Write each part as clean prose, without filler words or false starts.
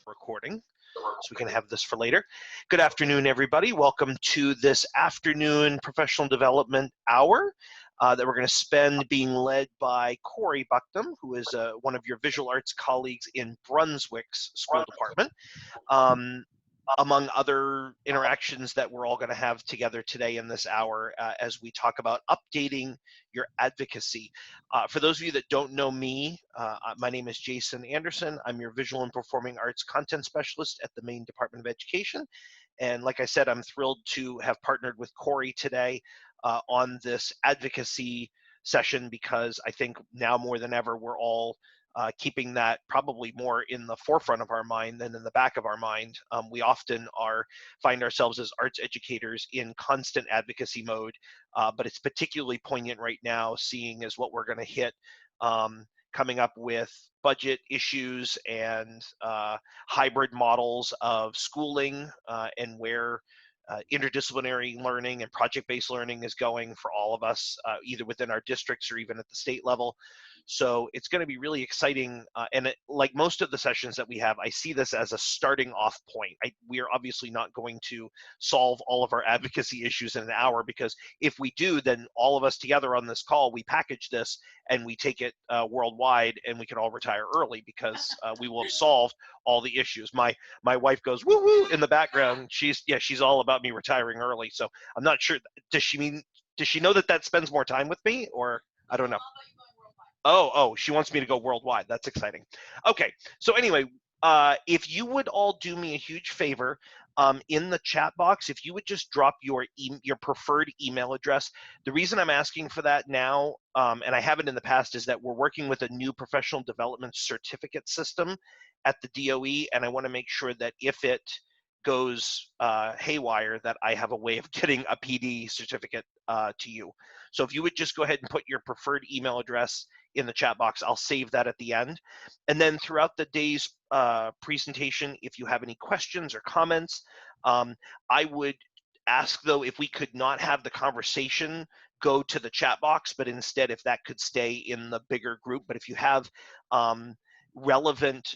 recording so we can have this for later. Good afternoon, everybody. Welcome to this afternoon professional development hour that we're going to spend being led by Corey Bucknam, who is one of your visual arts colleagues in Brunswick's school department. Among other interactions that we're all going to have together today in this hour as we talk about updating your advocacy. For those of you that don't know me, my name is Jason Anderson. I'm your Visual and Performing Arts Content Specialist at the Maine Department of Education. And like I said, I'm thrilled to have partnered with Corey today on this advocacy session because I think now more than ever, we're all keeping that probably more in the forefront of our mind than in the back of our mind. We often find ourselves as arts educators in constant advocacy mode, but it's particularly poignant right now, seeing as what we're going to hit coming up with budget issues and hybrid models of schooling and where interdisciplinary learning and project-based learning is going for all of us, either within our districts or even at the state level. So it's going to be really exciting. Like most of the sessions that we have, I see this as a starting off point. We are obviously not going to solve all of our advocacy issues in an hour, because if we do, then all of us together on this call, we package this and we take it worldwide, and we can all retire early because we will have solved all the issues. My wife goes woo woo in the background. She's all about me retiring early. So I'm not sure. Does she know that spends more time with me, or I don't know? Oh, she wants me to go worldwide. That's exciting. Okay, so anyway, if you would all do me a huge favor, in the chat box, if you would just drop your preferred email address. The reason I'm asking for that now, and I haven't in the past, is that we're working with a new professional development certificate system at the DOE, and I want to make sure that if it goes haywire, that I have a way of getting a PD certificate to you. So if you would just go ahead and put your preferred email address in the chat box, I'll save that at the end. And then throughout the day's presentation, if you have any questions or comments, I would ask, though, if we could not have the conversation go to the chat box, but instead if that could stay in the bigger group. But if you have relevant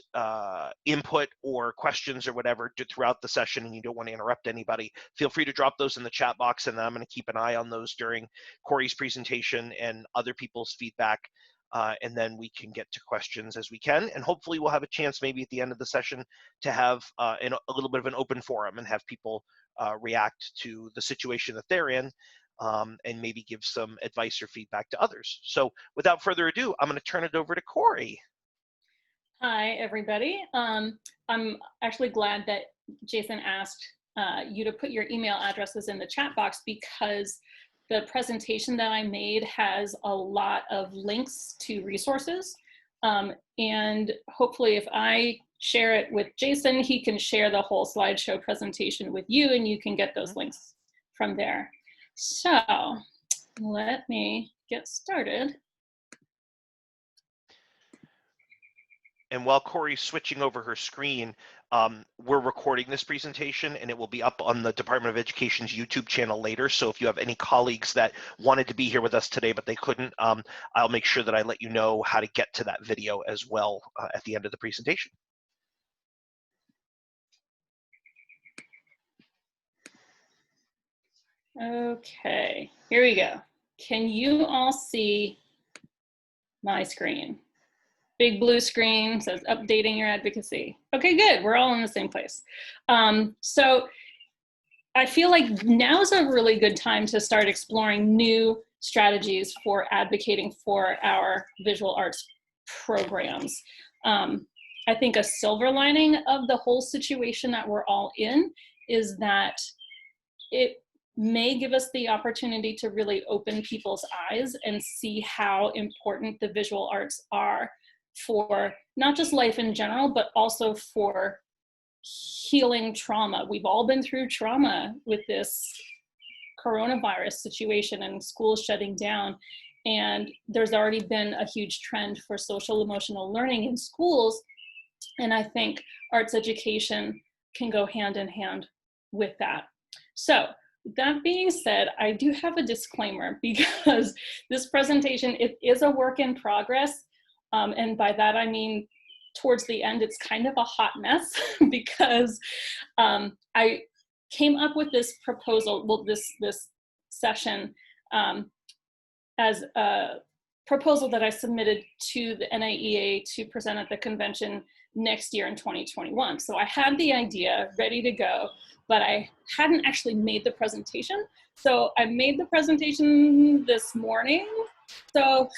input or questions or whatever throughout the session and you don't want to interrupt anybody, feel free to drop those in the chat box, and then I'm going to keep an eye on those during Corey's presentation and other people's feedback, and then we can get to questions as we can, and hopefully we'll have a chance maybe at the end of the session to have a little bit of an open forum and have people react to the situation that they're in, and maybe give some advice or feedback to others. So without further ado, I'm going to turn it over to Corey. Hi, everybody. I'm actually glad that Jason asked you to put your email addresses in the chat box, because the presentation that I made has a lot of links to resources. And hopefully if I share it with Jason, he can share the whole slideshow presentation with you, and you can get those links from there. So let me get started. And while Corey's switching over her screen, we're recording this presentation and it will be up on the Department of Education's YouTube channel later. So if you have any colleagues that wanted to be here with us today but they couldn't, I'll make sure that I let you know how to get to that video as well at the end of the presentation. Okay, here we go. Can you all see my screen? Big blue screen says updating your advocacy. Okay, good, we're all in the same place. So I feel like now's a really good time to start exploring new strategies for advocating for our visual arts programs. I think a silver lining of the whole situation that we're all in is that it may give us the opportunity to really open people's eyes and see how important the visual arts are for not just life in general, but also for healing trauma. We've all been through trauma with this coronavirus situation and schools shutting down. And there's already been a huge trend for social emotional learning in schools. And I think arts education can go hand in hand with that. So that being said, I do have a disclaimer, because this presentation, it is a work in progress. And by that, I mean, towards the end, it's kind of a hot mess because I came up with this proposal, well, this session as a proposal that I submitted to the NIEA to present at the convention next year in 2021. So I had the idea ready to go, but I hadn't actually made the presentation. So I made the presentation this morning. So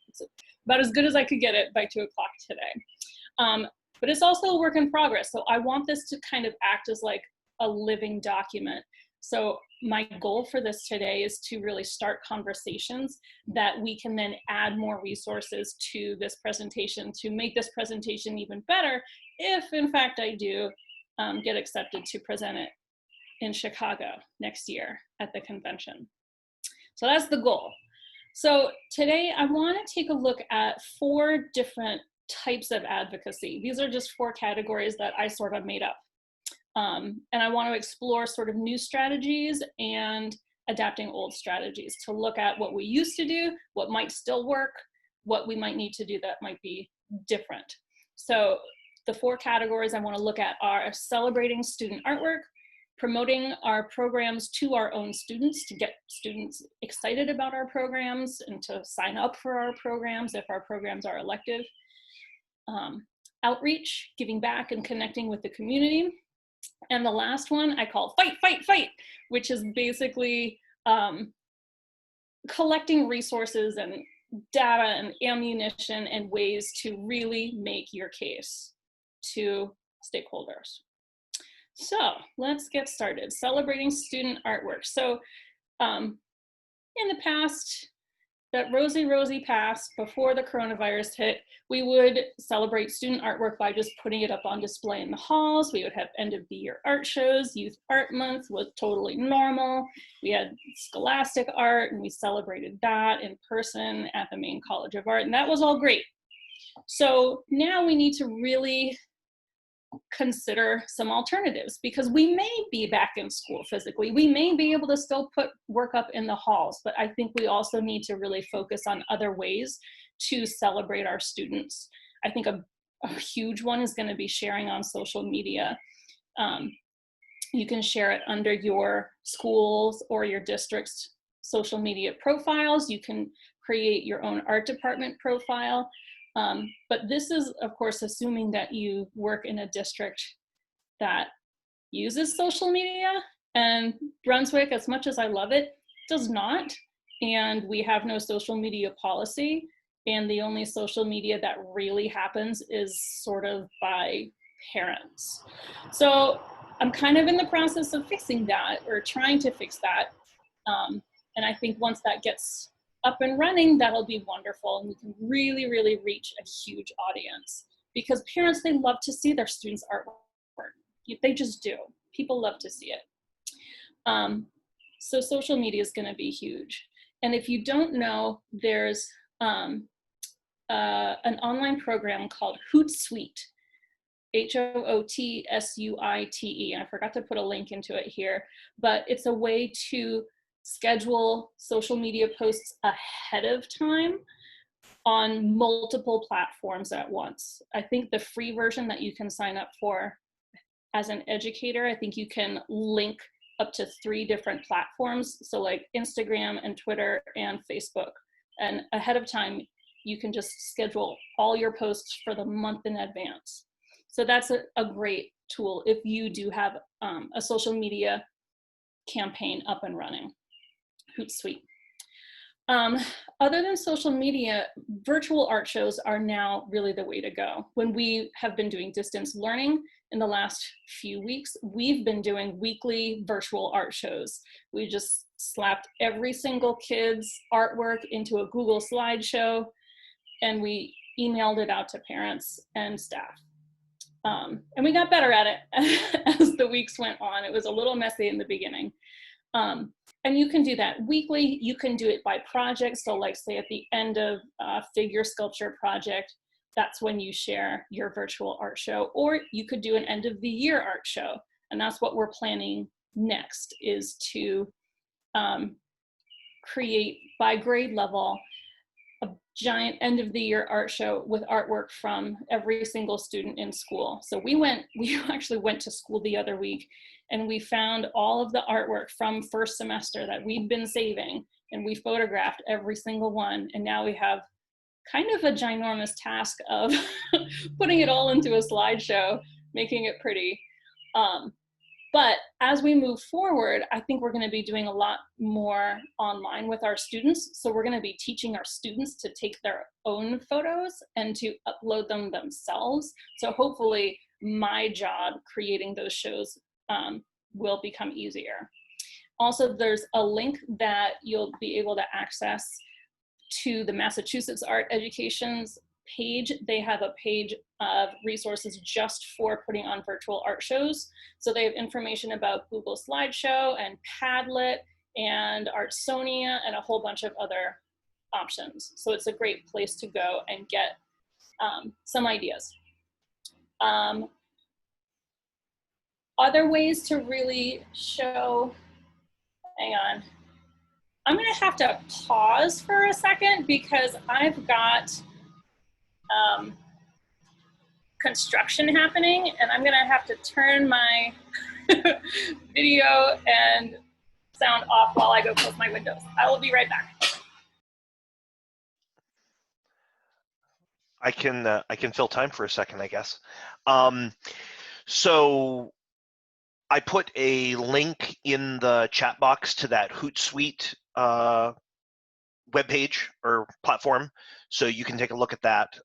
it's about as good as I could get it by 2 o'clock today. But it's also a work in progress. So I want this to kind of act as like a living document. So my goal for this today is to really start conversations that we can then add more resources to this presentation to make this presentation even better if in fact I do get accepted to present it in Chicago next year at the convention. So that's the goal. So today I want to take a look at 4 different types of advocacy. These are just 4 categories that I sort of made up. And I want to explore sort of new strategies and adapting old strategies to look at what we used to do, what might still work, what we might need to do that might be different. So the 4 categories I want to look at are celebrating student artwork, promoting our programs to our own students to get students excited about our programs and to sign up for our programs if our programs are elective, outreach, giving back and connecting with the community. And the last one I call fight, fight, fight, which is basically collecting resources and data and ammunition and ways to really make your case to stakeholders. So let's get started. Celebrating student artwork. So in the past, that rosy past before the coronavirus hit, we would celebrate student artwork by just putting it up on display in the halls. We would have end of the year art shows. Youth Art Month was totally normal. We had scholastic art and we celebrated that in person at the Maine College of Art, and that was all great. So now we need to really consider some alternatives because we may be back in school physically. We may be able to still put work up in the halls, but I think we also need to really focus on other ways to celebrate our students. I think a huge one is going to be sharing on social media. You can share it under your schools or your district's social media profiles. You can create your own art department profile. But this is, of course, assuming that you work in a district that uses social media, and Brunswick, as much as I love it, does not. And we have no social media policy. And the only social media that really happens is sort of by parents. So I'm kind of in the process of fixing that or trying to fix that. And I think once that gets up and running, that'll be wonderful. And we can really, really reach a huge audience because parents, they love to see their students' artwork. They just do. People love to see it. So social media is going to be huge. And if you don't know, there's an online program called Hootsuite, Hootsuite. I forgot to put a link into it here, but it's a way to schedule social media posts ahead of time on multiple platforms at once. I think the free version that you can sign up for as an educator, I think you can link up to 3 different platforms. So like Instagram and Twitter and Facebook. And ahead of time, you can just schedule all your posts for the month in advance. So that's a great tool if you do have a social media campaign up and running. Hootsuite. Other than social media, virtual art shows are now really the way to go. When we have been doing distance learning in the last few weeks, we've been doing weekly virtual art shows. We just slapped every single kid's artwork into a Google slideshow and we emailed it out to parents and staff. And we got better at it as the weeks went on. It was a little messy in the beginning. And you can do that weekly. You can do it by project. So like say at the end of a figure sculpture project, that's when you share your virtual art show, or you could do an end of the year art show. And that's what we're planning next, is to create by grade level giant end of the year art show with artwork from every single student in school. So we actually went to school the other week, and we found all of the artwork from first semester that we'd been saving, and we photographed every single one. And now we have kind of a ginormous task of putting it all into a slideshow, making it pretty. But as we move forward, I think we're going to be doing a lot more online with our students. So we're going to be teaching our students to take their own photos and to upload them themselves. So hopefully my job creating those shows will become easier. Also, there's a link that you'll be able to access to the Massachusetts Art Education's page. They have a page of resources just for putting on virtual art shows. So they have information about Google Slideshow and Padlet and Artsonia and a whole bunch of other options. So it's a great place to go and get some ideas. Other ways to really show, hang on. I'm gonna have to pause for a second because I've got construction happening, and I'm gonna have to turn my video and sound off while I go close my windows. I will be right back. I can fill time for a second, I guess. So I put a link in the chat box to that Hootsuite webpage or platform, so you can take a look at that.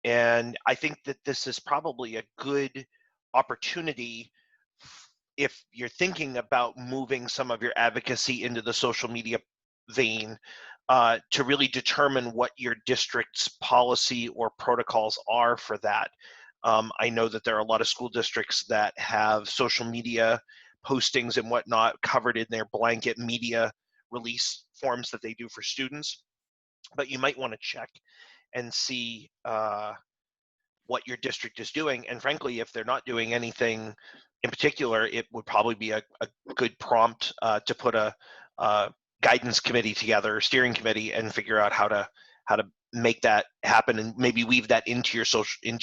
And I think that this is probably a good opportunity if you're thinking about moving some of your advocacy into the social media vein, to really determine what your district's policy or protocols are for that. I know that there are a lot of school districts that have social media postings and whatnot covered in their blanket media release forms that they do for students, but you might want to check and see what your district is doing. And frankly, if they're not doing anything in particular, it would probably be a good prompt to put a guidance committee together, steering committee, and figure out how to make that happen and maybe weave that into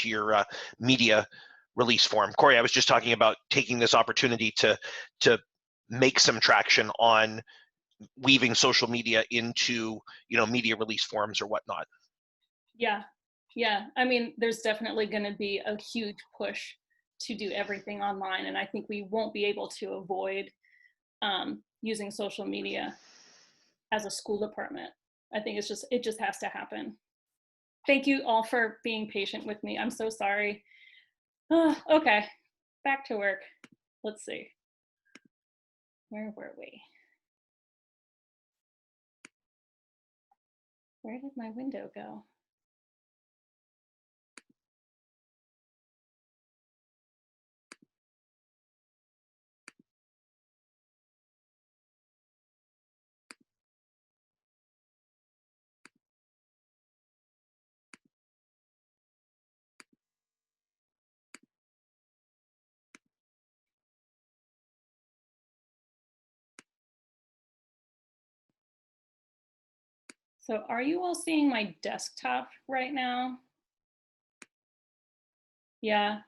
your media release form. Corey, I was just talking about taking this opportunity to make some traction on weaving social media into media release forms or whatnot. Yeah, I mean, there's definitely going to be a huge push to do everything online, and I think we won't be able to avoid using social media as a school department. I think it just has to happen. Thank you all for being patient with me. I'm so sorry. Okay, back to work. Let's see. Where were we? Where did my window go? So are you all seeing my desktop right now? Yeah.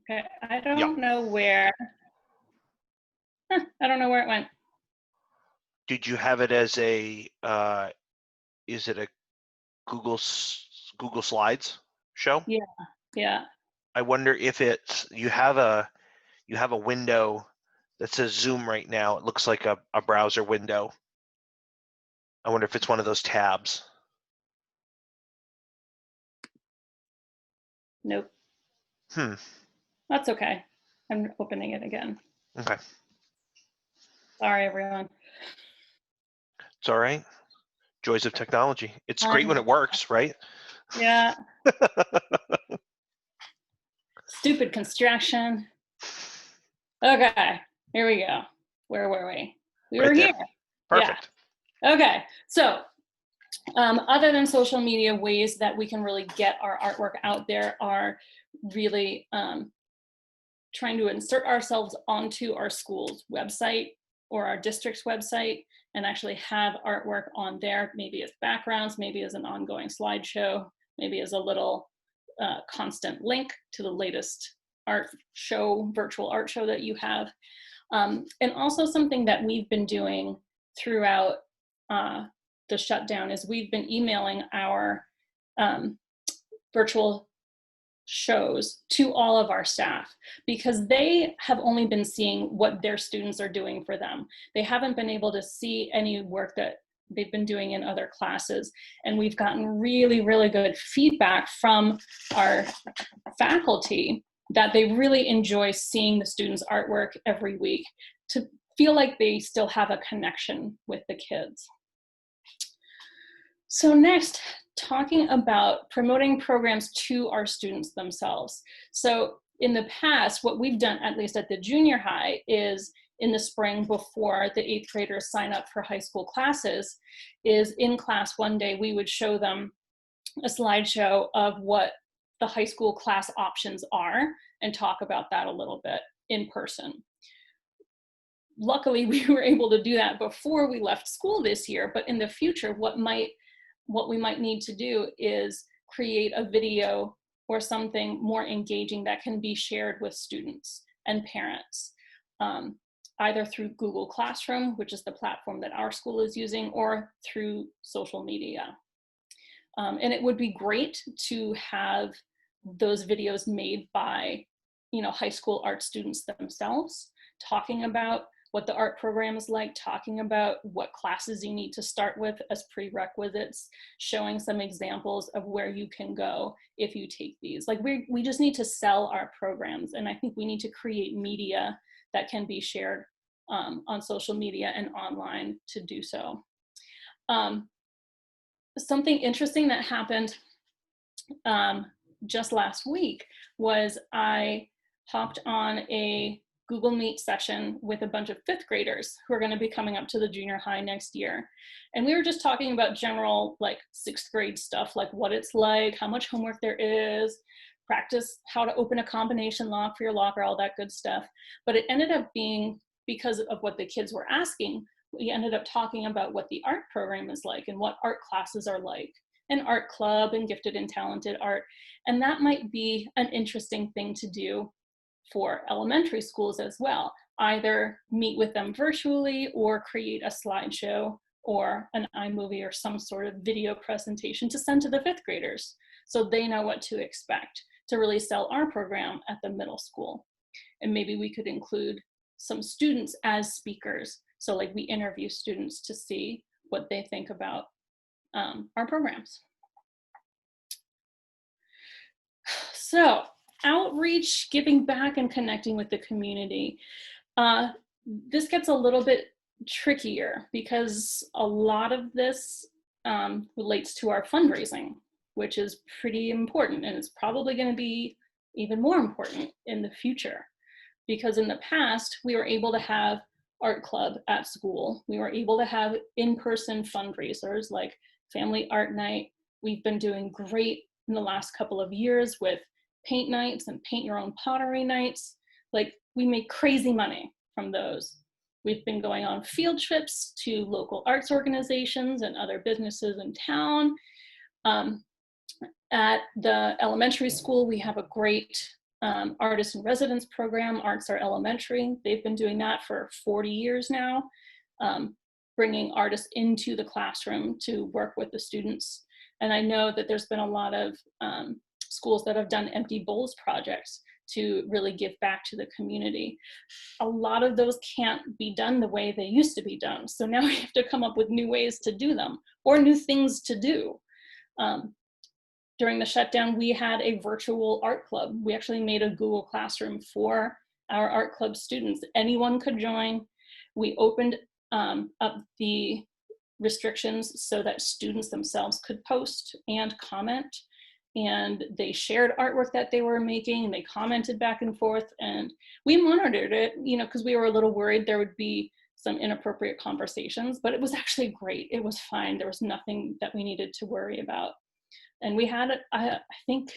Okay. I don't know where. I don't know where it went. Did you have it as a is it a Google Slides show? Yeah. I wonder if you have a window that says Zoom right now. It looks like a browser window. I wonder if it's one of those tabs. Nope. That's okay. I'm opening it again. Okay. Sorry, everyone. It's all right. Joys of technology. It's great when it works, right? Yeah. Stupid construction. Okay, here we go. Where were we? We were here. Perfect. Yeah. Okay, so other than social media, ways that we can really get our artwork out there are really trying to insert ourselves onto our school's website. or our district's website and actually have artwork on there, maybe as backgrounds, maybe as an ongoing slideshow, maybe as a little constant link to the latest art show, virtual art show that you have. And also something that we've been doing throughout the shutdown is we've been emailing our virtual shows to all of our staff, because they have only been seeing what their students are doing for them. They haven't been able to see any work that they've been doing in other classes. And we've gotten really, really good feedback from our faculty that they really enjoy seeing the students' artwork every week to feel like they still have a connection with the kids. So next, talking about promoting programs to our students themselves. So in the past, what we've done, at least at the junior high, is in the spring before the 8th graders sign up for high school classes, is in class one day, we would show them a slideshow of what the high school class options are and talk about that a little bit in person. Luckily, we were able to do that before we left school this year, but in the future, what we might need to do is create a video or something more engaging that can be shared with students and parents, either through Google Classroom, which is the platform that our school is using, or through social media. And it would be great to have those videos made by, high school art students themselves, talking about what the art program is like, talking about what classes you need to start with as prerequisites, showing some examples of where you can go if you take these. Like we just need to sell our programs, and I think we need to create media that can be shared on social media and online to do so. Something interesting that happened just last week was I hopped on a Google Meet session with a bunch of 5th graders who are going to be coming up to the junior high next year. And we were just talking about general, like 6th grade stuff, like what it's like, how much homework there is, practice how to open a combination lock for your locker, all that good stuff. But it ended up being, because of what the kids were asking, we ended up talking about what the art program is like and what art classes are like, and art club and gifted and talented art. And that might be an interesting thing to do for elementary schools as well. Either meet with them virtually or create a slideshow or an iMovie or some sort of video presentation to send to the 5th graders so they know what to expect to really sell our program at the middle school. And maybe we could include some students as speakers. So like we interview students to see what they think about our programs. So outreach, giving back, and connecting with the community. This gets a little bit trickier because a lot of this relates to our fundraising, which is pretty important, and it's probably going to be even more important in the future, because in the past we were able to have art club at school. We were able to have in-person fundraisers like family art night. We've been doing great in the last couple of years with paint nights and paint your own pottery nights. Like we make crazy money from those. We've been going on field trips to local arts organizations and other businesses in town. At the elementary school, we have a great artist in residence program, Arts Are Elementary. They've been doing that for 40 years now, bringing artists into the classroom to work with the students. And I know that there's been a lot of schools that have done empty bowls projects to really give back to the community. A lot of those can't be done the way they used to be done. So now we have to come up with new ways to do them or new things to do. During the shutdown, we had a virtual art club. We actually made a Google Classroom for our art club students. Anyone could join. We opened up the restrictions so that students themselves could post and comment, and they shared artwork that they were making, and they commented back and forth, and we monitored it, because we were a little worried there would be some inappropriate conversations, but it was actually great. It was fine. There was nothing that we needed to worry about. And we had, I think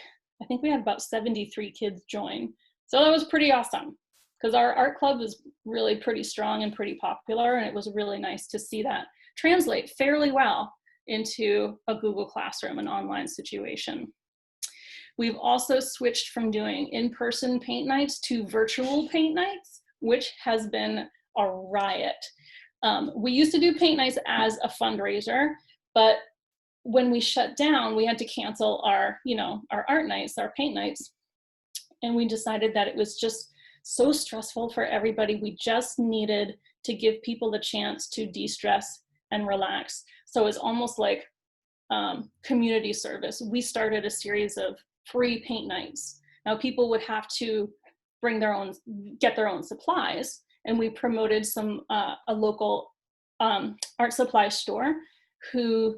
we had about 73 kids join. So that was pretty awesome. because our art club is really pretty strong and pretty popular, and it was really nice to see that translate fairly well into a Google Classroom, an online situation. We've also switched from doing in-person paint nights to virtual paint nights, which has been a riot. We used to do paint nights as a fundraiser, but when we shut down, we had to cancel our, our art nights, our paint nights. And we decided that it was just so stressful for everybody. We just needed to give people the chance to de-stress and relax. So it's almost like community service. We started a series of free paint nights. Now people would have to get their own supplies, and we promoted a local art supply store who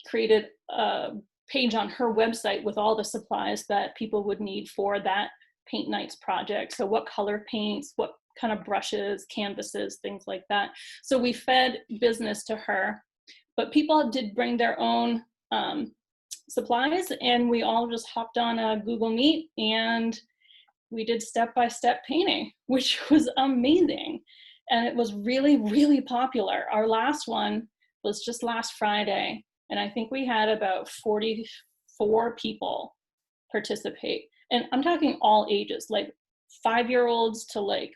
created a page on her website with all the supplies that people would need for that paint nights project. So what color paints, what kind of brushes, canvases, things like that. So we fed business to her, but people did bring their own supplies, and we all just hopped on a Google Meet and we did step-by-step painting, which was amazing. And it was really, really popular. Our last one was just last Friday, and I think we had about 44 people participate. And I'm talking all ages, like 5-year-olds to like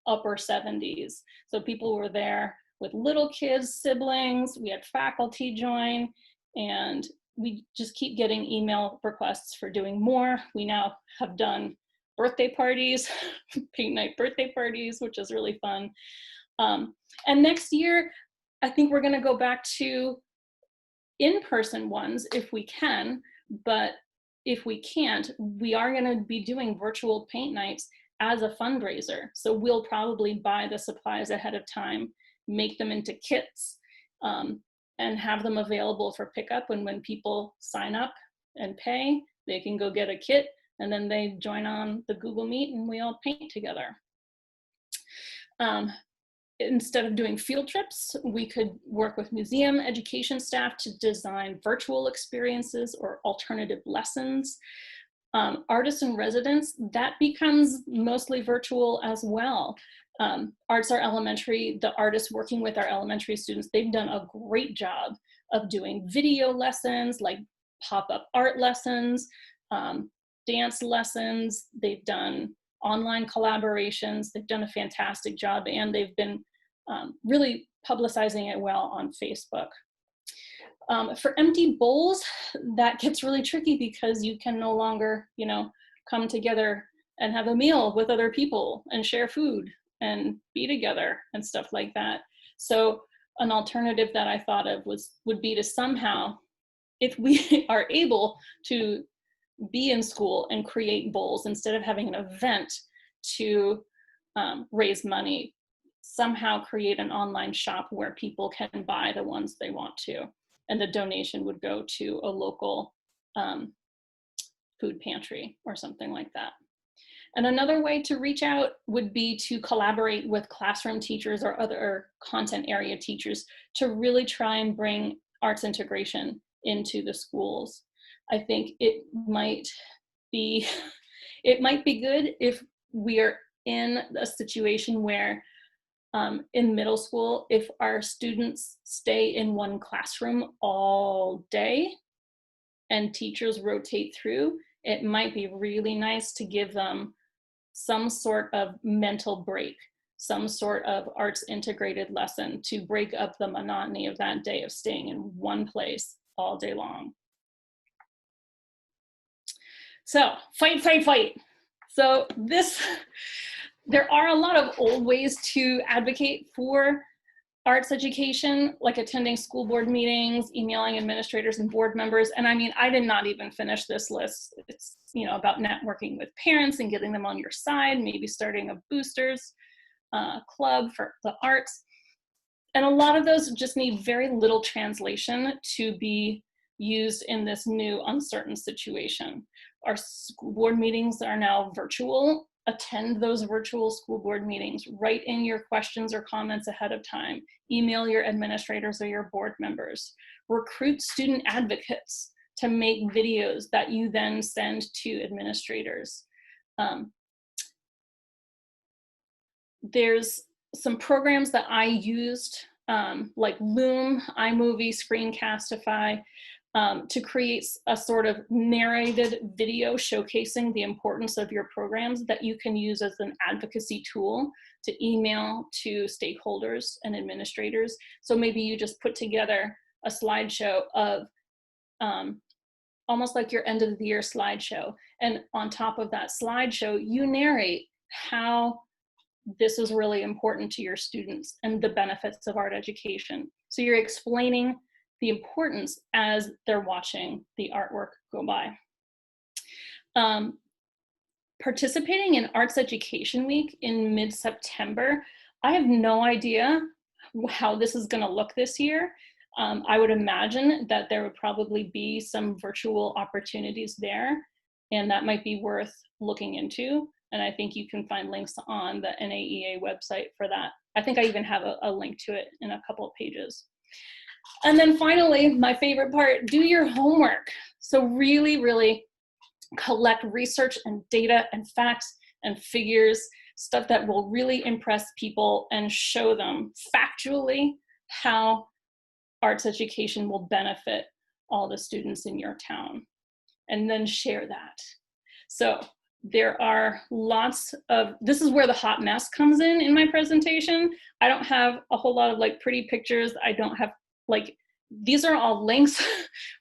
upper 70s. So people were there with little kids, siblings, we had faculty join, and we just keep getting email requests for doing more. We now have done birthday parties, paint night birthday parties, which is really fun. And next year, I think we're gonna go back to in-person ones if we can, but if we can't, we are gonna be doing virtual paint nights as a fundraiser. So we'll probably buy the supplies ahead of time, make them into kits, and have them available for pickup. And when people sign up and pay, they can go get a kit, and then they join on the Google Meet and we all paint together. Instead of doing field trips, we could work with museum education staff to design virtual experiences or alternative lessons. Artists in residence, that becomes mostly virtual as well. Arts Are Elementary, the artists working with our elementary students, they've done a great job of doing video lessons, like pop-up art lessons, dance lessons. They've done online collaborations. They've done a fantastic job, and they've been really publicizing it well on Facebook. For empty bowls, that gets really tricky because you can no longer, come together and have a meal with other people and share food and be together and stuff like that. So an alternative that I thought of would be to somehow, if we are able to be in school and create bowls instead of having an event to raise money, somehow create an online shop where people can buy the ones they want to, and the donation would go to a local food pantry or something like that. And another way to reach out would be to collaborate with classroom teachers or other content area teachers to really try and bring arts integration into the schools. I think it might be good if we are in a situation where in middle school, if our students stay in one classroom all day and teachers rotate through, it might be really nice to give them some sort of mental break, some sort of arts integrated lesson to break up the monotony of that day of staying in one place all day long. So fight, fight, fight. So there are a lot of old ways to advocate for arts education, like attending school board meetings, emailing administrators and board members. And I mean, I did not even finish this list. It's, about networking with parents and getting them on your side, maybe starting a boosters club for the arts. And a lot of those just need very little translation to be used in this new uncertain situation. Our school board meetings are now virtual. Attend those virtual school board meetings. Write in your questions or comments ahead of time. Email your administrators or your board members. Recruit student advocates to make videos that you then send to administrators. there's some programs that I used, like Loom, iMovie, Screencastify, to create a sort of narrated video showcasing the importance of your programs that you can use as an advocacy tool to email to stakeholders and administrators. So maybe you just put together a slideshow of almost like your end of the year slideshow. And on top of that slideshow, you narrate how this is really important to your students and the benefits of art education. So you're explaining the importance as they're watching the artwork go by. Participating in Arts Education Week in mid-September, I have no idea how this is going to look this year. I would imagine that there would probably be some virtual opportunities there, and that might be worth looking into. And I think you can find links on the NAEA website for that. I think I even have a link to it in a couple of pages. And then finally, my favorite part, do your homework. So really, really collect research and data and facts and figures, stuff that will really impress people and show them factually how arts education will benefit all the students in your town, and then share that. So there are lots of, this is where the hot mess comes in my presentation. I don't have a whole lot of like pretty pictures. I don't have like, these are all links,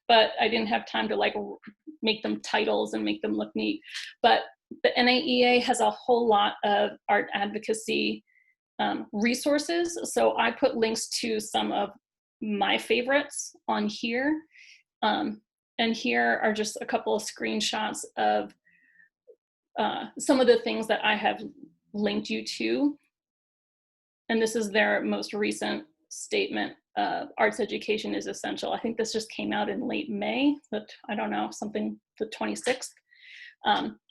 but I didn't have time to like make them titles and make them look neat. But the NAEA has a whole lot of art advocacy resources. So I put links to some of my favorites on here. And here are just a couple of screenshots of some of the things that I have linked you to. And this is their most recent statement of arts education is essential. I think this just came out in late May, but I don't know, something the 26th.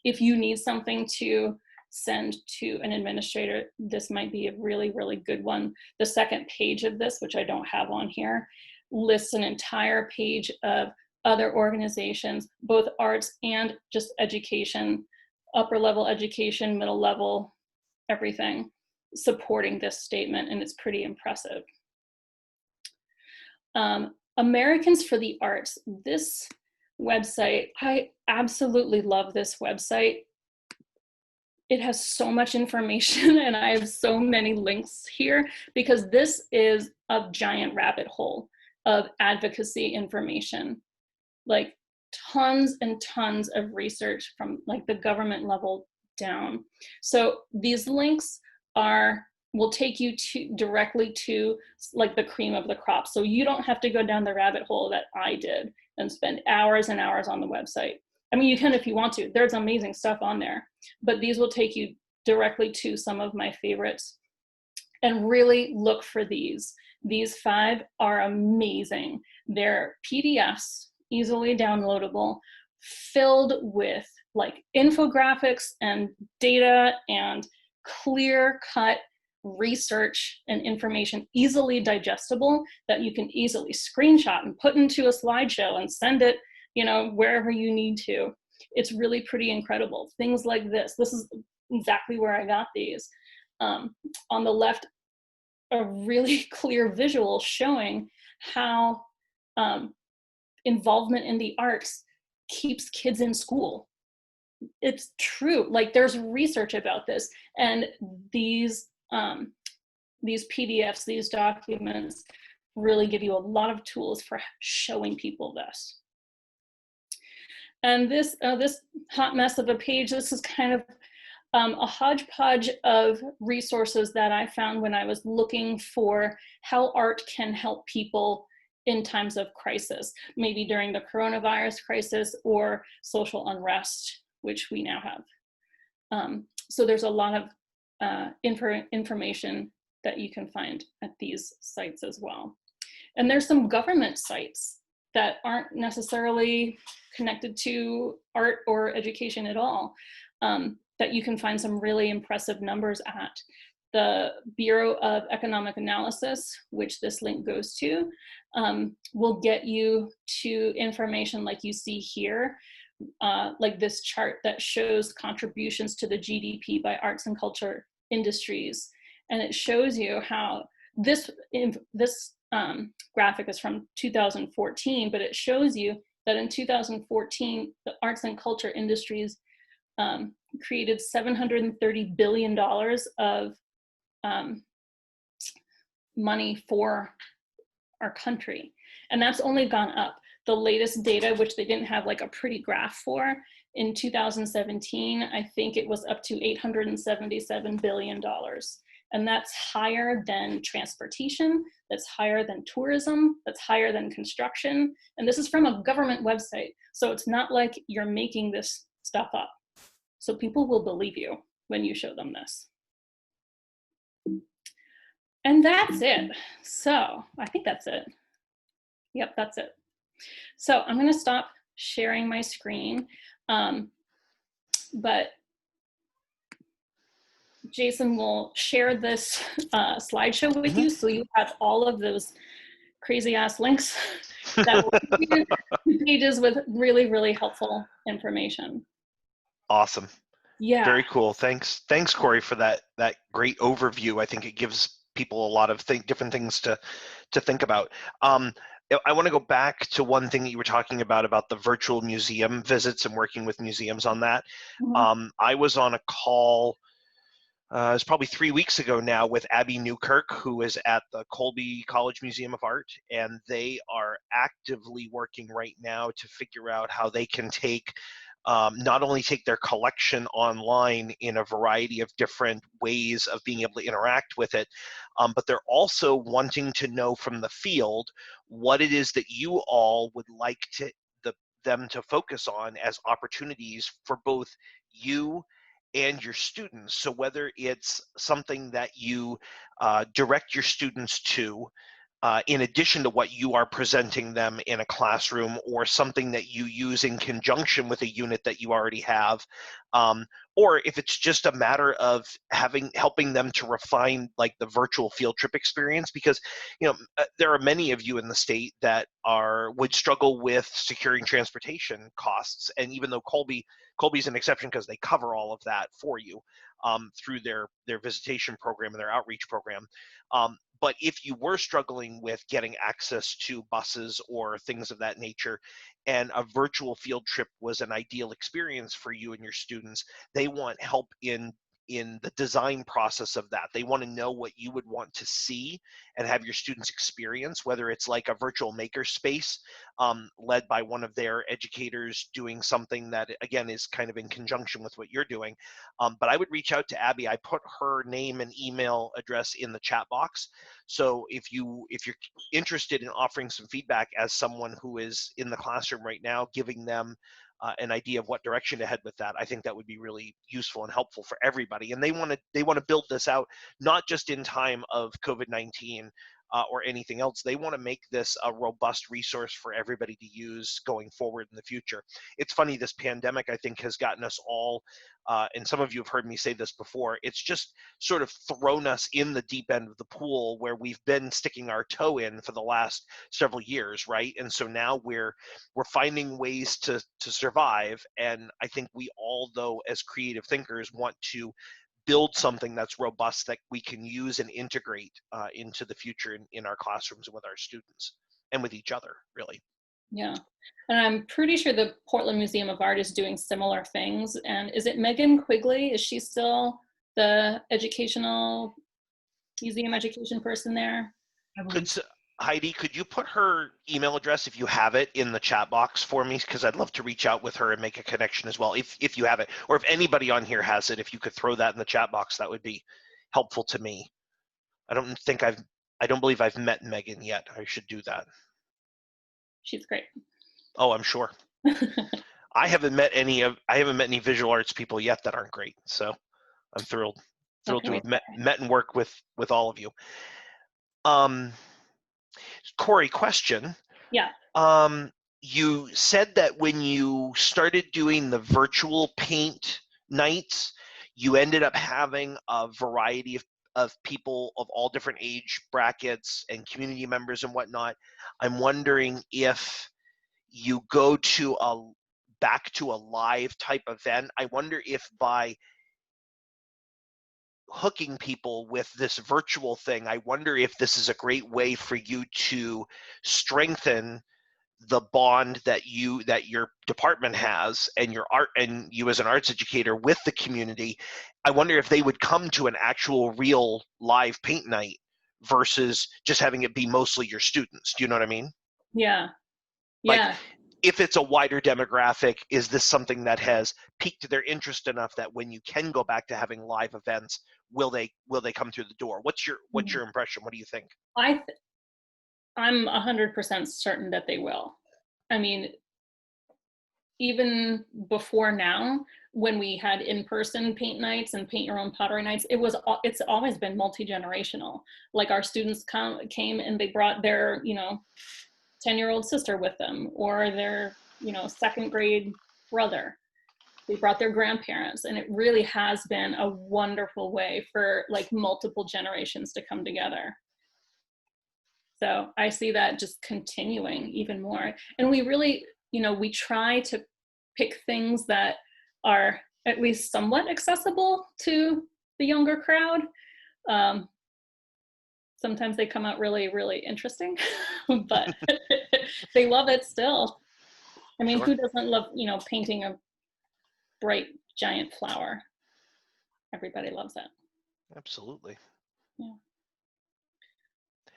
If you need something to send to an administrator, this might be a really, really good one. The second page of this, which I don't have on here, lists an entire page of other organizations, both arts and just education, upper level education, middle level, everything, supporting this statement, and it's pretty impressive. Americans for the Arts, this website, I absolutely love this website. It has so much information and I have so many links here because this is a giant rabbit hole of advocacy information, like tons and tons of research from like the government level down. So these links will take you directly to like the cream of the crop. So you don't have to go down the rabbit hole that I did and spend hours and hours on the website. I mean, you can if you want to. There's amazing stuff on there, but these will take you directly to some of my favorites. And really look for these. These 5 are amazing. They're PDFs, easily downloadable, filled with like infographics and data and clear-cut research and information, easily digestible, that you can easily screenshot and put into a slideshow and send it, you know, wherever you need to. It's really pretty incredible. Things like this. This is exactly where I got these. On the left, a really clear visual showing how involvement in the arts keeps kids in school. It's true. Like there's research about this, and these PDFs, these documents, really give you a lot of tools for showing people this. And this hot mess of a page, this is kind of a hodgepodge of resources that I found when I was looking for how art can help people in times of crisis, maybe during the coronavirus crisis or social unrest, which we now have. So there's a lot of information that you can find at these sites as well. And there's some government sites that aren't necessarily connected to art or education at all, that you can find some really impressive numbers at. The Bureau of Economic Analysis, which this link goes to, will get you to information like you see here, like this chart that shows contributions to the GDP by arts and culture industries. And it shows you how this graphic is from 2014, but it shows you that in 2014, the arts and culture industries created $730 billion of money for our country. And that's only gone up. The latest data, which they didn't have like a pretty graph for, in 2017, I think it was up to $877 billion. And that's higher than transportation, that's higher than tourism, that's higher than construction. And this is from a government website. So it's not like you're making this stuff up. So people will believe you when you show them this. And that's it. So I think that's it. Yep, that's it. So I'm going to stop sharing my screen. But Jason will share this slideshow with you, so you have all of those crazy ass links that will give you pages with really, really helpful information. Awesome. Yeah. Very cool. Thanks, Corey, for that great overview. I think it gives people a lot of different things to think about. I want to go back to one thing that you were talking about the virtual museum visits and working with museums on that. Mm-hmm. I was on a call, it was probably 3 weeks ago now, with Abby Newkirk, who is at the Colby College Museum of Art, and they are actively working right now to figure out how they can not only take their collection online in a variety of different ways of being able to interact with it, but they're also wanting to know from the field what it is that you all would like them to focus on as opportunities for both you and your students. So whether it's something that you direct your students to, in addition to what you are presenting them in a classroom, or something that you use in conjunction with a unit that you already have, or if it's just a matter of helping them to refine like the virtual field trip experience, because there are many of you in the state that would struggle with securing transportation costs, and even though Colby's an exception because they cover all of that for you through their visitation program and their outreach program. But if you were struggling with getting access to buses or things of that nature, and a virtual field trip was an ideal experience for you and your students, they want help in the design process of that. They want to know what you would want to see and have your students experience, whether it's like a virtual maker space led by one of their educators doing something that, again, is kind of in conjunction with what you're doing. But I would reach out to Abby. I put her name and email address in the chat box. So if you're interested in offering some feedback as someone who is in the classroom right now, giving them an idea of what direction to head with that, I think that would be really useful and helpful for everybody. And they want to build this out not just in time of COVID-19 or anything else. They want to make this a robust resource for everybody to use going forward in the future. It's funny, this pandemic, I think, has gotten us all, and some of you have heard me say this before, it's just sort of thrown us in the deep end of the pool where we've been sticking our toe in for the last several years, right? And so now we're finding ways to survive. And I think we all, though, as creative thinkers, want to build something that's robust that we can use and integrate into the future in our classrooms and with our students and with each other, really. Yeah, and I'm pretty sure the Portland Museum of Art is doing similar things. And is it Megan Quigley? Is she still the museum education person there? Heidi, could you put her email address, if you have it, in the chat box for me? Because I'd love to reach out with her and make a connection as well, if you have it. Or if anybody on here has it, if you could throw that in the chat box, that would be helpful to me. I don't believe I've met Megan yet. I should do that. She's great. Oh, I'm sure. I haven't met any visual arts people yet that aren't great. So I'm thrilled to have met and work with all of you. Corey, question. Yeah. You said that when you started doing the virtual paint nights, you ended up having a variety of people of all different age brackets and community members and whatnot. I'm wondering if you go back to a live type event. I wonder if by hooking people with this virtual thing, I wonder if this is a great way for you to strengthen the bond that your department has, and your art, and you as an arts educator with the community. I wonder if they would come to an actual real live paint night versus just having it be mostly your students. Do you know what I mean? Yeah. Like, Yeah. if it's a wider demographic, is this something that has piqued their interest enough that when you can go back to having live events, will they come through the door? What's your impression? What do you think? I'm 100% certain that they will. I mean, even before now, when we had in-person paint nights and paint your own pottery nights, it's always been multi-generational. Like, our students came and they brought their, 10-year-old sister with them, or their, second grade brother. They brought their grandparents, and it really has been a wonderful way for like multiple generations to come together. So I see that just continuing even more. And we really, we try to pick things that are at least somewhat accessible to the younger crowd. Sometimes they come out really, really interesting, but they love it still. I mean, Sure. who doesn't love, painting a bright, giant flower? Everybody loves it. Absolutely. Yeah.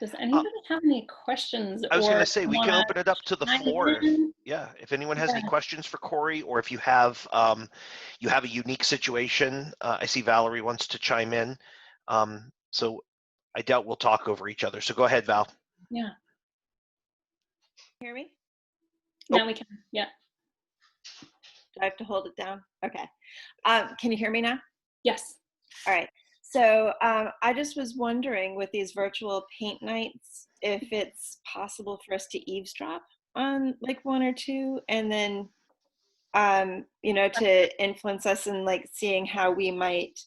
Does anybody have any questions? I was going or to say, we can open it up to the chime floor. in? Yeah, if anyone has Yeah. any questions for Corey, or if you have a unique situation. I see Valerie wants to chime in. So I doubt we'll talk over each other. So go ahead, Val. Yeah. Hear me? Now we can. Yeah. Do I have to hold it down? Okay. Can you hear me now? Yes. All right. So I just was wondering, with these virtual paint nights, if it's possible for us to eavesdrop on like one or two, and then to influence us in like seeing how we might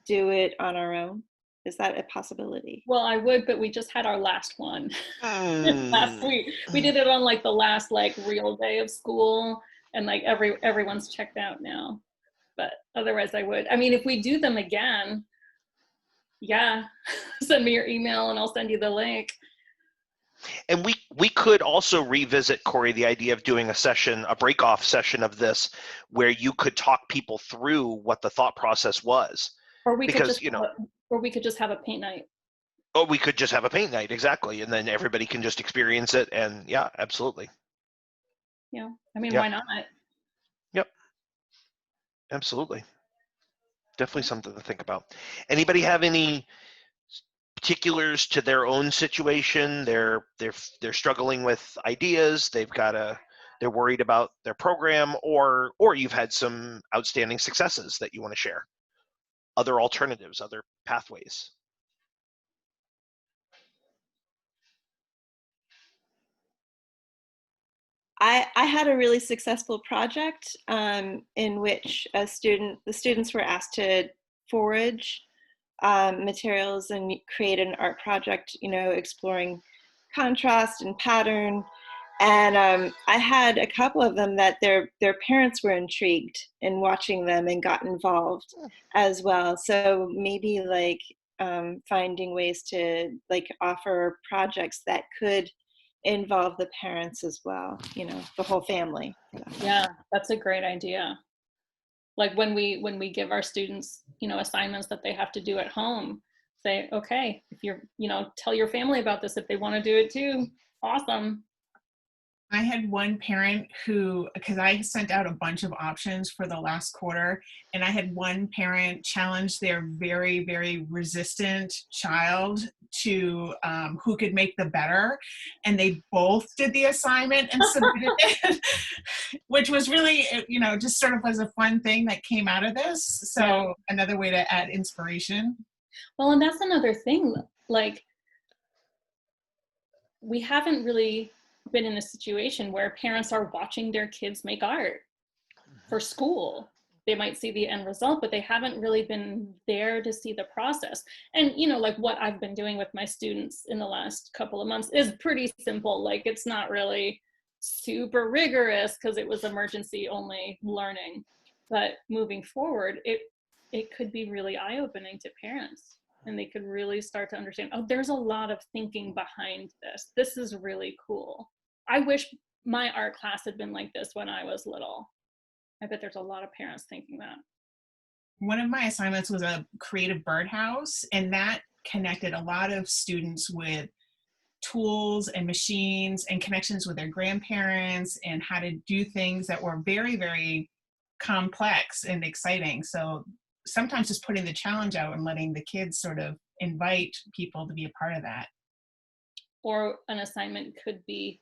do it on our own. Is that a possibility? Well, I would, but we just had our last one last Mm. week. We did it on like the last like real day of school, and like everyone's checked out now. But otherwise I would. I mean, if we do them again, yeah, send me your email and I'll send you the link. And we could also revisit, Corey, the idea of doing a break-off session of this, where you could talk people through what the thought process was. Or we could just have a paint night. Oh, we could just have a paint night, exactly, and then everybody can just experience it. And yeah, absolutely. Yeah, I mean, Yep. why not? Yep, absolutely. Definitely something to think about. Anybody have any particulars to their own situation? They're struggling with ideas. They're worried about their program, or you've had some outstanding successes that you want to share. Other alternatives, other pathways. I had a really successful project in which the students were asked to forage materials and create an art project, exploring contrast and pattern. And I had a couple of them that their parents were intrigued in watching them and got involved as well. So maybe like finding ways to like offer projects that could involve the parents as well, the whole family. Yeah, that's a great idea. Like when we give our students, assignments that they have to do at home, say, okay, if you're, tell your family about this if they want to do it too. Awesome. I had one parent who, because I sent out a bunch of options for the last quarter, and I had one parent challenge their very, very resistant child to who could make the better. And they both did the assignment and submitted it, which was really, just sort of was a fun thing that came out of this. So another way to add inspiration. Well, and that's another thing, like, we haven't really been in a situation where parents are watching their kids make art for school. They might see the end result, but they haven't really been there to see the process. And, like what I've been doing with my students in the last couple of months is pretty simple. Like, it's not really super rigorous because it was emergency only learning. But moving forward, it could be really eye-opening to parents, and they could really start to understand, oh, there's a lot of thinking behind this. This is really cool. I wish my art class had been like this when I was little. I bet there's a lot of parents thinking that. One of my assignments was a creative birdhouse, and that connected a lot of students with tools and machines and connections with their grandparents and how to do things that were very, very complex and exciting. So sometimes just putting the challenge out and letting the kids sort of invite people to be a part of that. Or an assignment could be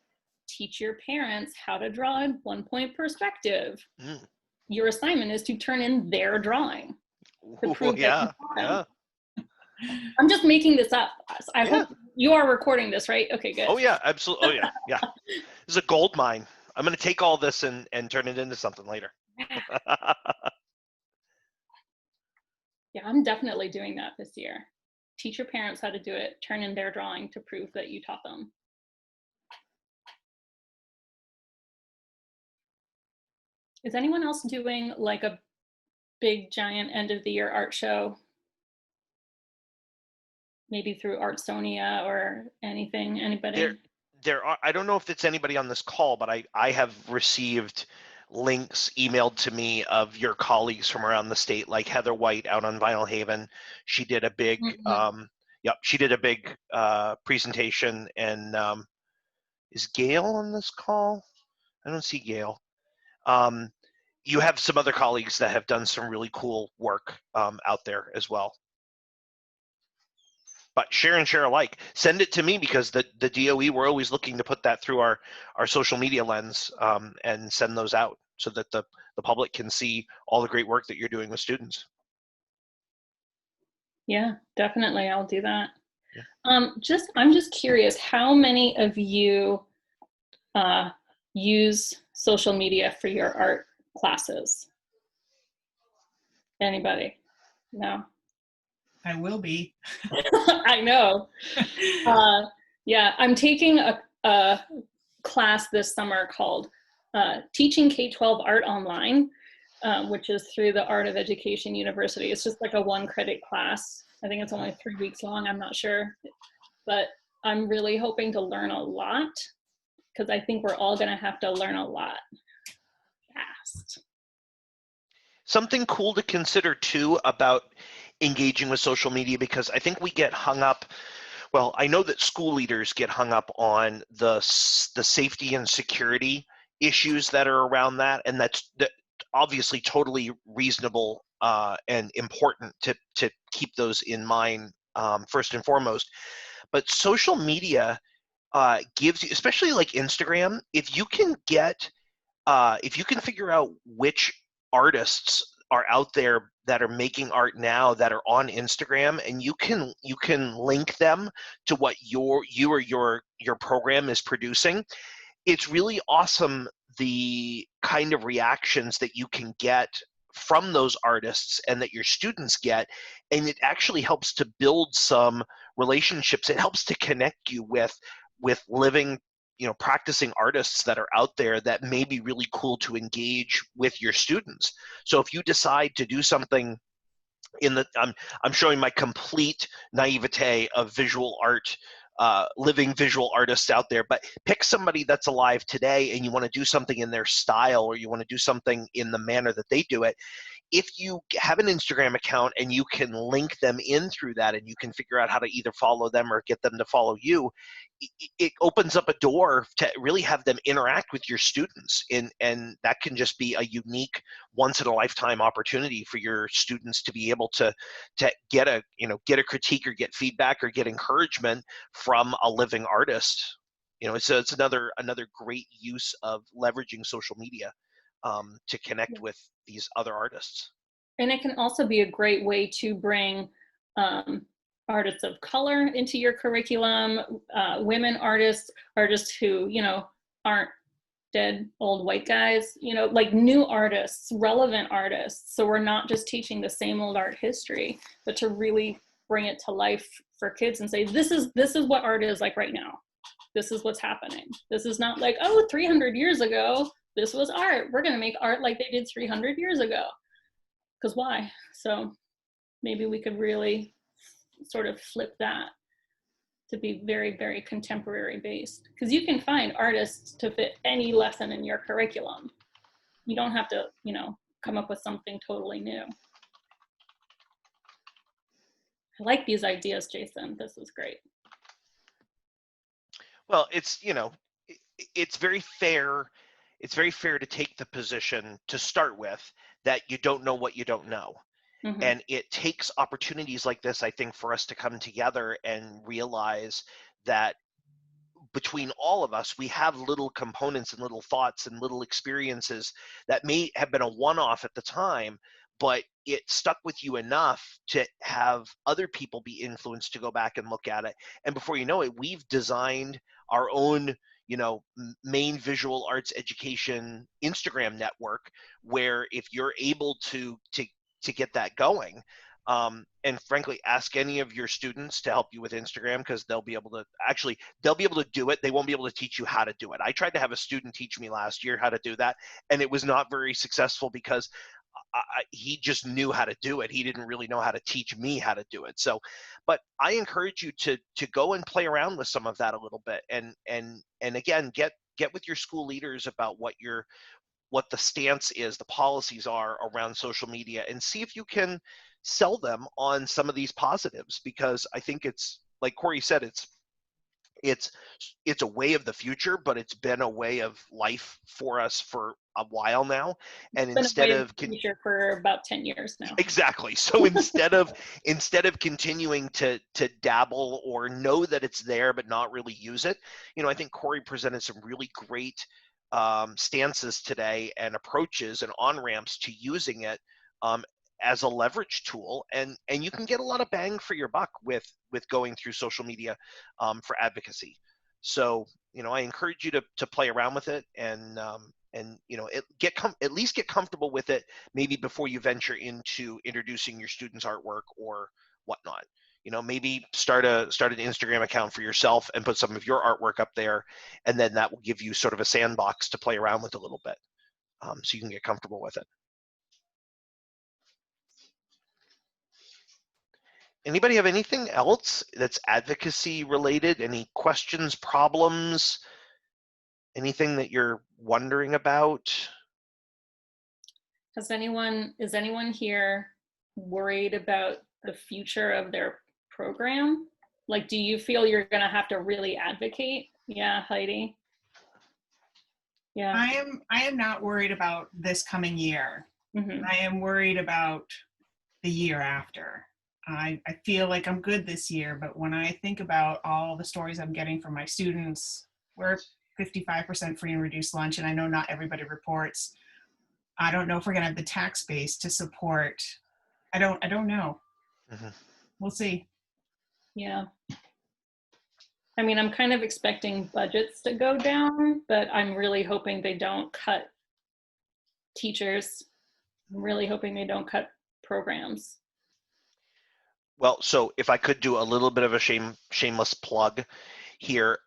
teach your parents how to draw in 1-point perspective. Your assignment is to turn in their drawing to prove that you taught them. I'm just making this up. I hope you are recording this, right? Okay, good. Oh yeah, absolutely. Oh yeah, yeah. This is a gold mine. I'm going to take all this and turn it into something later. Yeah, I'm definitely doing that this year. Teach your parents how to do it. Turn in their drawing to prove that you taught them. Is anyone else doing like a big giant end of the year art show? Maybe through Artsonia or anything, anybody? There are, I don't know if it's anybody on this call, but I have received links emailed to me of your colleagues from around the state, like Heather White out on Vinyl Haven. She did a big, she did a big presentation. And is Gail on this call? I don't see Gail. You have some other colleagues that have done some really cool work out there as well. But share and share alike. Send it to me, because the DOE, we're always looking to put that through our social media lens and send those out so that the public can see all the great work that you're doing with students. Yeah, definitely. I'll do that. Yeah. I'm just curious, how many of you use social media for your art classes? Anybody? No? I will be. I know. Yeah, I'm taking a class this summer called Teaching K-12 Art Online, which is through the Art of Education University. It's just like a 1-credit class. I think it's only 3 weeks long, I'm not sure. But I'm really hoping to learn a lot, because I think we're all gonna have to learn a lot fast. Something cool to consider too about engaging with social media, because I think we get hung up, well, I know that school leaders get hung up on the safety and security issues that are around that, and that's obviously totally reasonable and important to keep those in mind first and foremost. But social media gives you, especially like Instagram, if you can figure out which artists are out there that are making art now that are on Instagram, and you can link them to what your program is producing, it's really awesome the kind of reactions that you can get from those artists and that your students get, and it actually helps to build some relationships. It helps to connect you with living, practicing artists that are out there that may be really cool to engage with your students. So if you decide to do something I'm showing my complete naivete of visual art, living visual artists out there, but pick somebody that's alive today and you want to do something in their style, or you want to do something in the manner that they do it. If you have an Instagram account and you can link them in through that, and you can figure out how to either follow them or get them to follow you, it opens up a door to really have them interact with your students. And that can just be a unique, once in a lifetime opportunity for your students to be able to get a critique or get feedback or get encouragement from a living artist. It's another great use of leveraging social media to connect with these other artists. And it can also be a great way to bring artists of color into your curriculum, women artists who, aren't dead old white guys, like new artists, relevant artists. So we're not just teaching the same old art history, but to really bring it to life for kids and say, this is what art is like right now. This is what's happening. This is not like, 300 years ago, this was art. We're going to make art like they did 300 years ago. because why? So maybe we could really sort of flip that to be very, very contemporary based, because you can find artists to fit any lesson in your curriculum. You don't have to, you know, come up with something totally new. I like these ideas, Jason. This is great. Well, it's, you know, it's very fair. It's very fair to take the position to start with that you don't know what you don't know. Mm-hmm. And it takes opportunities like this, I think, for us to come together and realize that between all of us, we have little components and little thoughts and little experiences that may have been a one-off at the time, but it stuck with you enough to have other people be influenced to go back and look at it. And before you know it, we've designed our own, you know, main visual arts education Instagram network, where if you're able to get that going, and frankly, ask any of your students to help you with Instagram, because they'll be able to do it. They won't be able to teach you how to do it. I tried to have a student teach me last year how to do that, and it was not very successful because he just knew how to do it. He didn't really know how to teach me how to do it. So, but I encourage you to go and play around with some of that a little bit, and again, get with your school leaders about what the stance is, the policies are around social media, and see if you can sell them on some of these positives, because I think it's, like Corey said, it's a way of the future, but it's been a way of life for us for a while now. And It's been a way of the future for about 10 years now. Exactly. So instead of continuing to dabble or know that it's there but not really use it, you know, I think Corey presented some really great stances today and approaches and on-ramps to using it as a leverage tool, and you can get a lot of bang for your buck with going through social media for advocacy. So, you know, I encourage you to play around with it, and you know, at least get comfortable with it, maybe before you venture into introducing your students' artwork or whatnot. You know, maybe start an Instagram account for yourself and put some of your artwork up there, and then that will give you sort of a sandbox to play around with a little bit, so you can get comfortable with it. Anybody have anything else that's advocacy related? Any questions, problems, anything that you're wondering about? Is anyone here worried about the future of their program? Like, do you feel you're going to have to really advocate? Yeah, Heidi. Yeah. I am not worried about this coming year. Mm-hmm. I am worried about the year after. I feel like I'm good this year, but when I think about all the stories I'm getting from my students, we're 55% free and reduced lunch, and I know not everybody reports. I don't know if we're gonna have the tax base to support. I don't know. Mm-hmm. We'll see. Yeah. I mean, I'm kind of expecting budgets to go down, but I'm really hoping they don't cut teachers. I'm really hoping they don't cut programs. Well, so if I could do a little bit of a shameless plug here,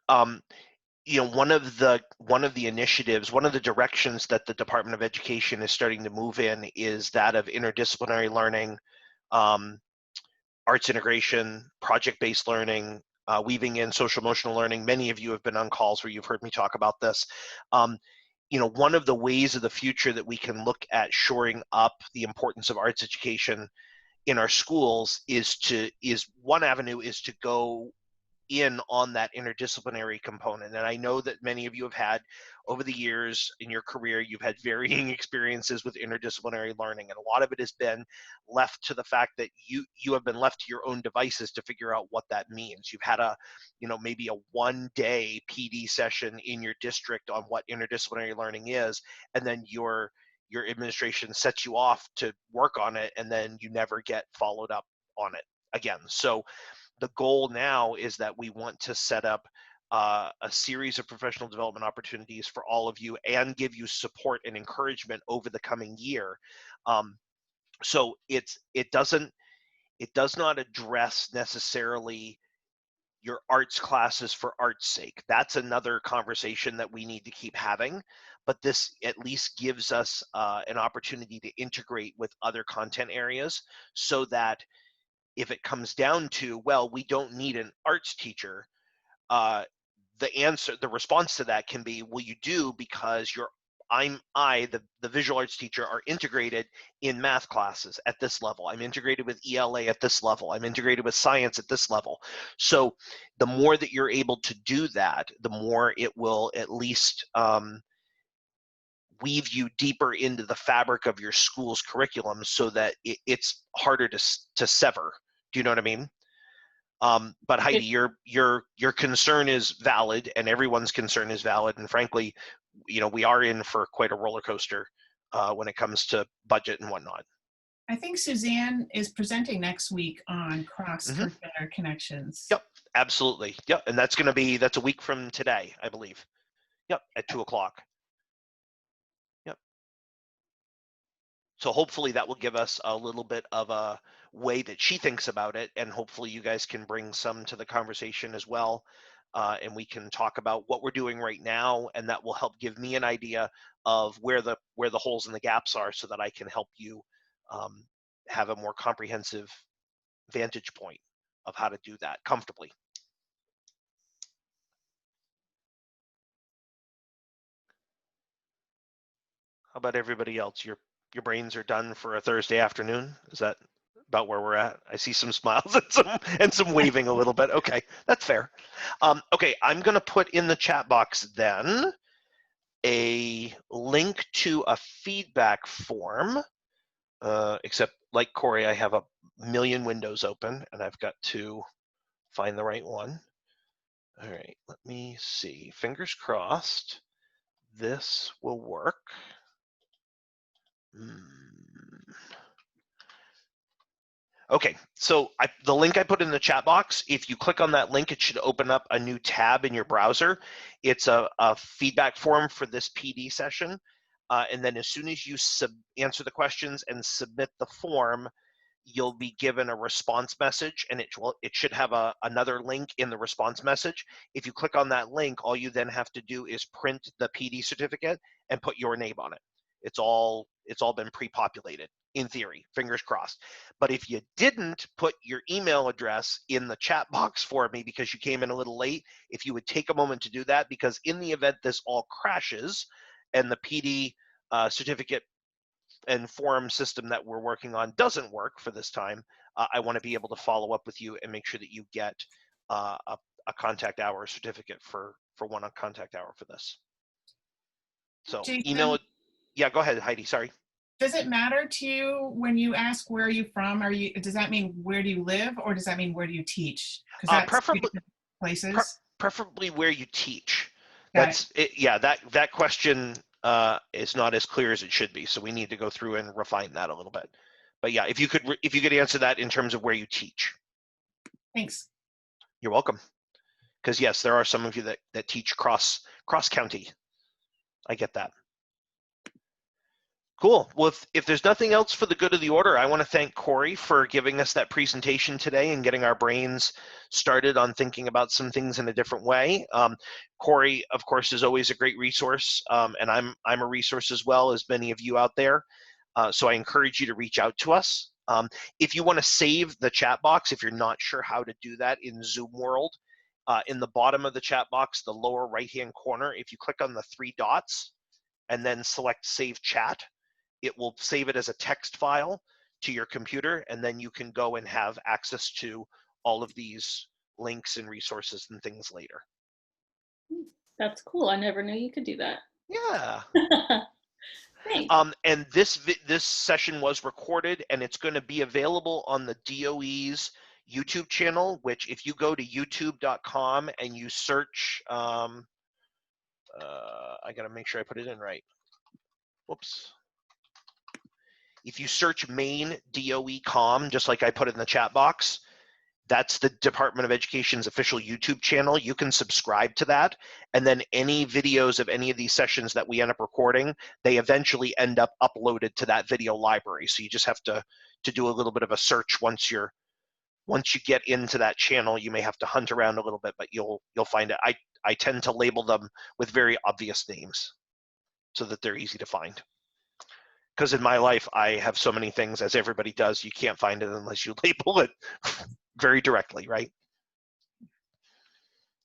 you know, one of the initiatives, one of the directions that the Department of Education is starting to move in is that of interdisciplinary learning, arts integration, project-based learning, weaving in social emotional learning. Many of you have been on calls where you've heard me talk about this. You know, one of the ways of the future that we can look at shoring up the importance of arts education in our schools is one avenue is to go in on that interdisciplinary component. And I know that many of you have had, over the years in your career, you've had varying experiences with interdisciplinary learning, and a lot of it has been left to the fact that you have been left to your own devices to figure out what that means. You've had maybe a one-day PD session in your district on what interdisciplinary learning is, and then your administration sets you off to work on it, and then you never get followed up on it again. So the goal now is that we want to set up a series of professional development opportunities for all of you and give you support and encouragement over the coming year. So it does not address necessarily your arts classes for art's sake. That's another conversation that we need to keep having, but this at least gives us an opportunity to integrate with other content areas so that if it comes down to, well, we don't need an arts teacher, the response to that can be, well, you do, because the visual arts teacher, are integrated in math classes at this level. I'm integrated with ELA at this level. I'm integrated with science at this level. So the more that you're able to do that, the more it will at least weave you deeper into the fabric of your school's curriculum so that it's harder to sever. Do you know what I mean? But Heidi, your concern is valid, and everyone's concern is valid. And frankly, we are in for quite a roller coaster when it comes to budget and whatnot. I think Suzanne is presenting next week on cross-curricular connections. Yep, absolutely. Yep, and that's a week from today, I believe. Yep, at 2 o'clock. Yep. So hopefully that will give us a little bit of a way that she thinks about it, and hopefully you guys can bring some to the conversation as well, and we can talk about what we're doing right now, and that will help give me an idea of where the holes and the gaps are, so that I can help you have a more comprehensive vantage point of how to do that comfortably. How about everybody else? Your brains are done for a Thursday afternoon? Is that about where we're at? I see some smiles and some waving a little bit. Okay, that's fair. Okay, I'm going to put in the chat box then a link to a feedback form, except like Corey, I have a million windows open and I've got to find the right one. All right, let me see. Fingers crossed this will work. Okay, so the link I put in the chat box, if you click on that link, it should open up a new tab in your browser. It's a feedback form for this PD session. And then as soon as you answer the questions and submit the form, you'll be given a response message, and it should have another link in the response message. If you click on that link, all you then have to do is print the PD certificate and put your name on it. It's all been pre-populated, in theory, fingers crossed. But if you didn't put your email address in the chat box for me because you came in a little late, if you would take a moment to do that, because in the event this all crashes and the PD certificate and form system that we're working on doesn't work for this time, I want to be able to follow up with you and make sure that you get a contact hour certificate for one on contact hour for this. So Jason, email it. Yeah, go ahead, Heidi. Sorry. Does it matter to you when you ask where are you from? Does that mean where do you live, or does that mean where do you teach? Because that's preferably places. Preferably where you teach. Got That's it. Yeah, that question is not as clear as it should be. So we need to go through and refine that a little bit. But yeah, if you could answer that in terms of where you teach. Thanks. You're welcome. Because yes, there are some of you that teach cross county. I get that. Cool. Well, if there's nothing else for the good of the order, I want to thank Corey for giving us that presentation today and getting our brains started on thinking about some things in a different way. Corey, of course, is always a great resource, and I'm a resource as well, as many of you out there. So I encourage you to reach out to us. If you want to save the chat box, if you're not sure how to do that in Zoom world, in the bottom of the chat box, the lower right-hand corner, if you click on the 3 dots and then select Save Chat, it will save it as a text file to your computer, and then you can go and have access to all of these links and resources and things later. That's cool. I never knew you could do that. Yeah. Thanks. And this session was recorded, and it's going to be available on the DOE's YouTube channel, which if you go to youtube.com and you search, I got to make sure I put it in right. Whoops. If you search Maine DOE COM, just like I put it in the chat box, that's the Department of Education's official YouTube channel. You can subscribe to that, and then any videos of any of these sessions that we end up recording, they eventually end up uploaded to that video library. So you just have to do a little bit of a search once you're once you get into that channel, you may have to hunt around a little bit, but you'll find it. I tend to label them with very obvious names so that they're easy to find. Because in my life, I have so many things, as everybody does, you can't find it unless you label it very directly, right?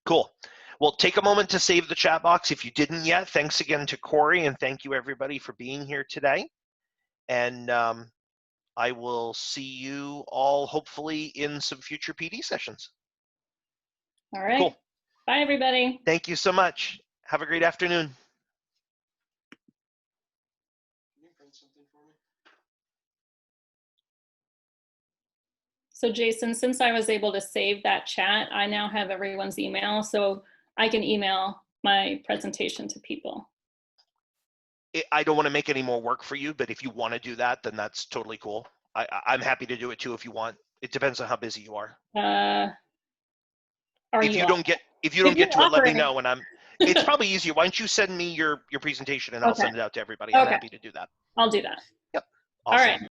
Cool. Well, take a moment to save the chat box if you didn't yet. Thanks again to Corey, and thank you everybody for being here today. And I will see you all hopefully in some future PD sessions. All right. Cool. Bye, everybody. Thank you so much. Have a great afternoon. So Jason, since I was able to save that chat, I now have everyone's email, so I can email my presentation to people. I don't want to make any more work for you, but if you want to do that, then that's totally cool. I'm happy to do it too if you want. It depends on how busy you are. If you don't get to it, let me know. And it's probably easier. Why don't you send me your presentation and I'll send it out to everybody. I'm happy to do that. I'll do that. Yep. Awesome. All right.